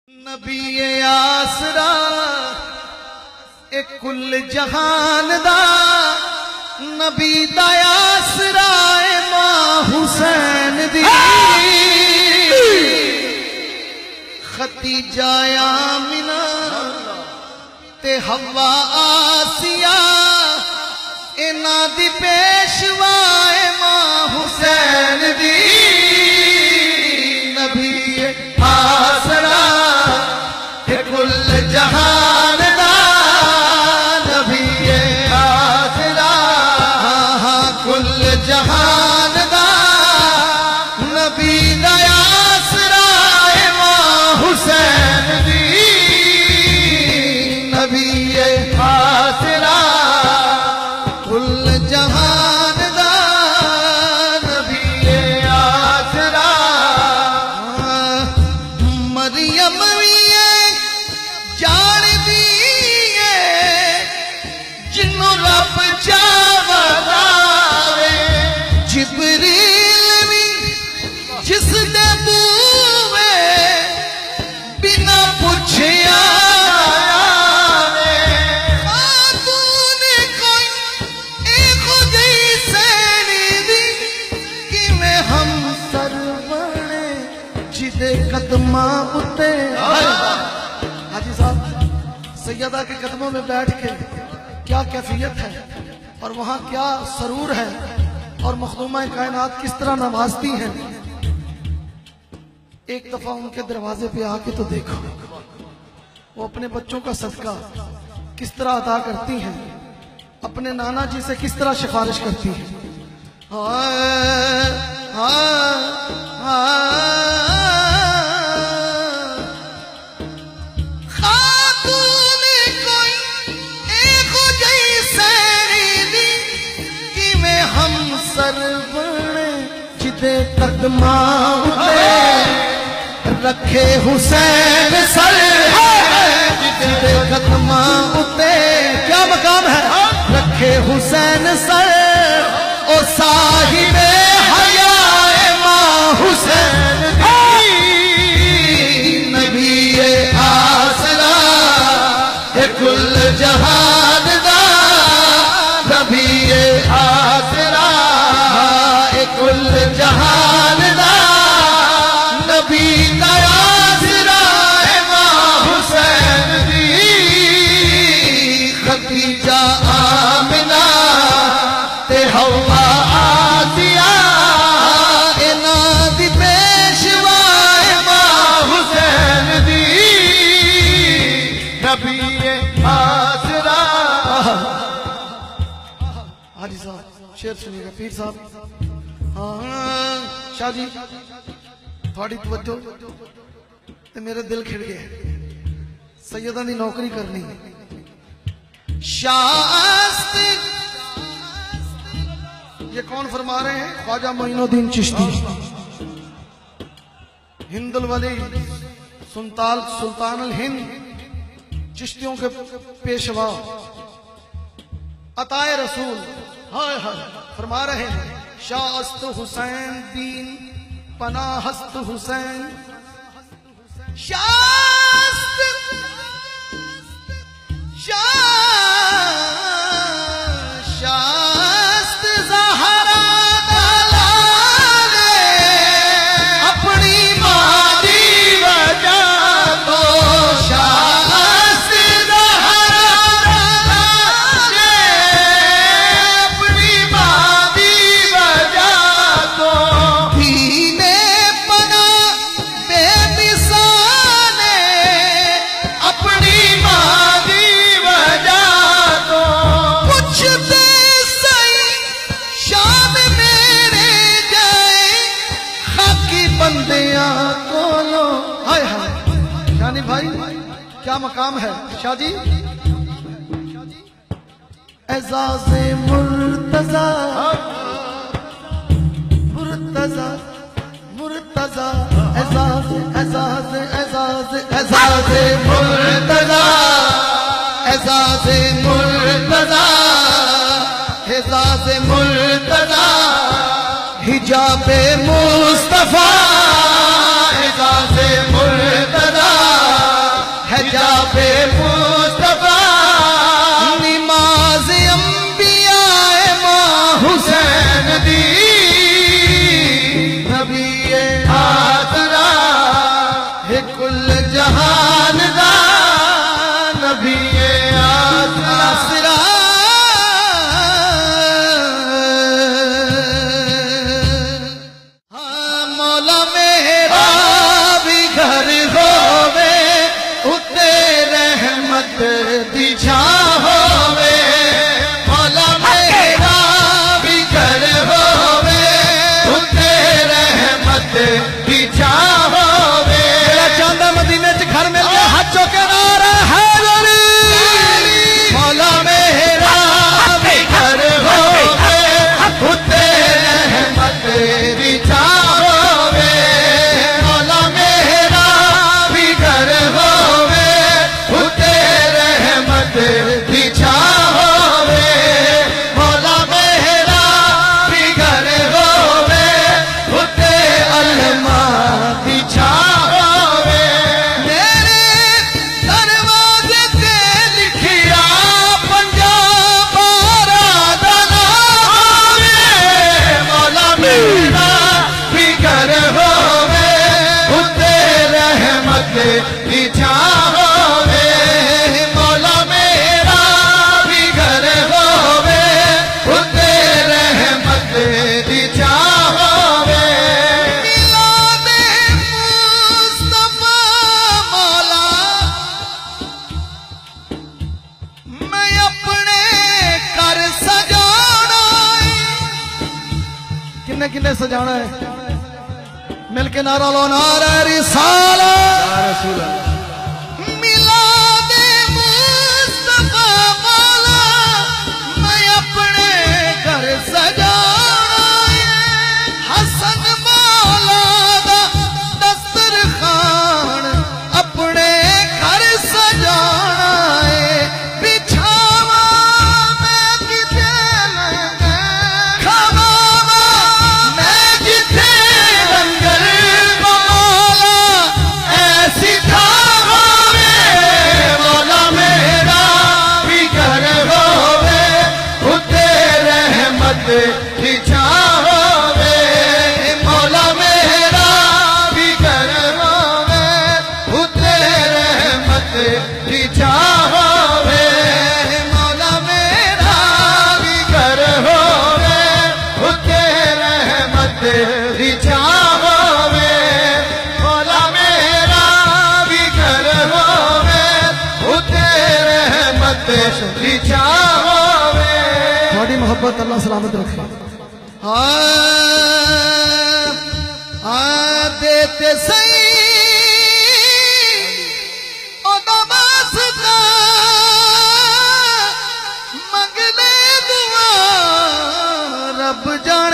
नबी आसरा एक कुल जहान दा नबी दा आसरा मां हुसैन दी खतीजा आमिना ते हवा आसिया इना दी पेशवा मां हुसैन दी नबी आसरा कुल जहान दा नबी आसरा कुल जहान दा नबी दा आसरा मां हुसैन दी नबी आसरा कुल जहान दा नबी आसरा मरियम जान दी जिन्हों रब चावे जिबरील भी जिस दे बूवे बिना पूछे हम सरवणे जिदे कदमा उते हाजी साहब सैयदा के कदमों में बैठ के क्या कैफियत है और वहाँ क्या सरूर है और मखदूमा कायनात किस तरह नवाजती हैं। एक दफा उनके दरवाजे पे आके तो देखो वो अपने बच्चों का सदका किस तरह अदा करती हैं, अपने नाना जी से किस तरह सिफारिश करती हैं। जिदे कदमा रखे हुसैन सर जिदे कदमा उते क्या मकाम है रखे हुसैन सर ओ साहिबे हया मां हुसैन नबी आसरा कुल जहान दा नबी आसरा कुल जहान दा नबी दा आसरा मां हुसैन दी खतीजा आमिना ते हवा आसिया इना दी पेशवा मां हुसैन दी नबी आसरा। हाजी साहब शेर सुनिएगा पीर साहब। शाह जी थोड़ी तवज्जो ते मेरे दिल खिड़ गया सैयदा दी नौकरी करनी शास्त ये कौन फरमा रहे हैं ख्वाजा मोइनुद्दीन चिश्ती हिंदुल वली सुल्तान अल हिंद चिश्तियों के पेशवा अताए रसूल हाय हाय फरमा रहे हैं शास्त हुसैन दीन पनाहस्त हुसैन शास्त शास्त ज़हरा दलाले अपनी मां दी वजह तो शास्त ज़हरा दलाले अपनी मां दी वजह तो दीने पना बेमिसाले अपनी मां दी वजह तो पूछते सही शाम मेरे जाए खाकी बंदियां कोलो हाय हाय शानी भाई क्या मकाम है शाह जी। एजाज़े मुर्तज़ा मुर्तज़ा मुर्तज़ा एजाज़े एजाज़े एजाज़े एजाज़े मुर्तज़ा एजाज़े मुर्तज़ा एजाज़े मुर्तज़ा हिजाबे मुस्तफा एजाज़े मुर्तज़ा कुल जहान दा नबी आसरा हाँ मौला मेरा भी घर होवे उते रहमत दी छां होवे मौला मेरा भी घर होवे उते रहमत दी छां होवे चांदा मदीने च घर मिल गया हाथ चौके नारा है मौला मेरा भी घर होवे उते रहमत दी छां होवे मौला मेरा भी घर होवे उते रहमत दी छां होवे मौला मेरा भी घर होवे उते अलमा दी छां होवे मेरे दरवाजे ते लिखिया पंजाब दा नाम होवे मौला मेरा भी घर होवे उते रहमत दी छां होवे मौला मेरा भी घर होवे उते रहमत दी छां होवे मिलादे मुस्तफा मौला मैं अपने घर सजाना किन्ने किन्ने सजाना है मिलके नारा लो नारा रिसाला मिलादे मुस्तफा मौला मैं अपने घर सजाना हसन मौला दा दस्तरखान अपने घर सजाना है बिछावा मैं किते लंगे खवावा मैं जिथे लंगर मौला ऐसी थां होवे मौला मेरा भी घर होवे उते रहमत दी छां होवे मौला मेरा भी घर होवे उते रहमत दी छां होवे मौला मेरा भी घर होवे उते रहमत दी छां होवे मौला मेरा भी घर होवे उते रहमत दी छां होवे थोड़ी मोहब्बत अल्लाह सलामत रखे देते सही ओदा वास्ता मंगने दुआ रब जाने